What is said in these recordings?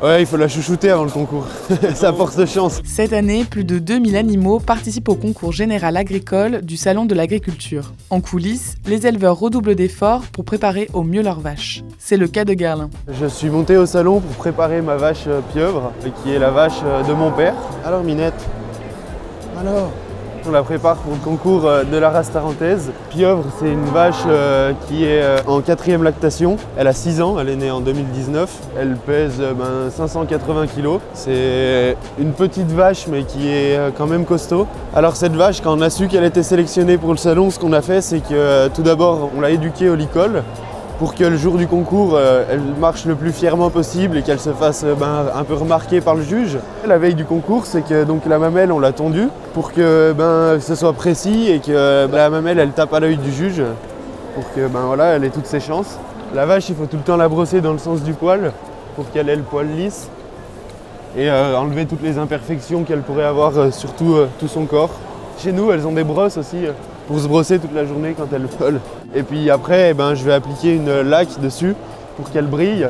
Ouais, il faut la chouchouter avant le concours, ça force de chance. Cette année, plus de 2000 animaux participent au concours général agricole du Salon de l'agriculture. En coulisses, les éleveurs redoublent d'efforts pour préparer au mieux leurs vaches. C'est le cas de Garlin. Je suis monté au salon pour préparer ma vache pieuvre, qui est la vache de mon père. Alors Minette, alors on la prépare pour le concours de la race tarentaise. Pieuvre, c'est une vache qui est en 4e lactation. Elle a 6 ans, elle est née en 2019. Elle pèse 580 kg. C'est une petite vache mais qui est quand même costaud. Alors cette vache, quand on a su qu'elle était sélectionnée pour le salon, ce qu'on a fait, c'est que tout d'abord, on l'a éduquée au licol pour que le jour du concours, elle marche le plus fièrement possible et qu'elle se fasse un peu remarquer par le juge. La veille du concours, c'est que donc, la mamelle, on l'a tondue pour que ce soit précis et que la mamelle, elle tape à l'œil du juge pour que voilà, elle ait toutes ses chances. La vache, il faut tout le temps la brosser dans le sens du poil pour qu'elle ait le poil lisse et enlever toutes les imperfections qu'elle pourrait avoir sur tout son corps. Chez nous, elles ont des brosses aussi pour se brosser toute la journée quand elles volent. Et puis après, je vais appliquer une laque dessus pour qu'elle brille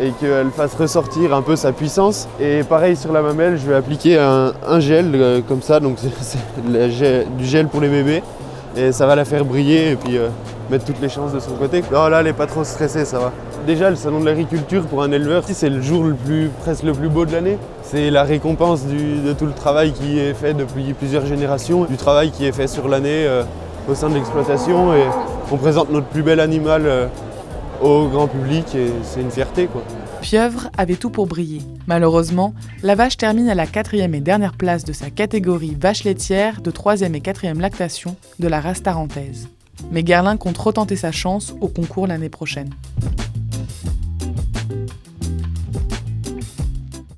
et qu'elle fasse ressortir un peu sa puissance. Et pareil sur la mamelle, je vais appliquer un gel comme ça, donc c'est du gel pour les bébés. Et ça va la faire briller et puis mettre toutes les chances de son côté. Non, là, elle n'est pas trop stressée, ça va. Déjà, le salon de l'agriculture pour un éleveur, c'est le jour presque le plus beau de l'année. C'est la récompense de tout le travail qui est fait depuis plusieurs générations, du travail qui est fait sur l'année au sein de l'exploitation. Et on présente notre plus bel animal au grand public et c'est une fierté, quoi. Pieuvre avait tout pour briller. Malheureusement, la vache termine à la 4e et dernière place de sa catégorie vache laitière de 3e et 4e lactation de la race tarentaise. Mais Garlin compte retenter sa chance au concours l'année prochaine.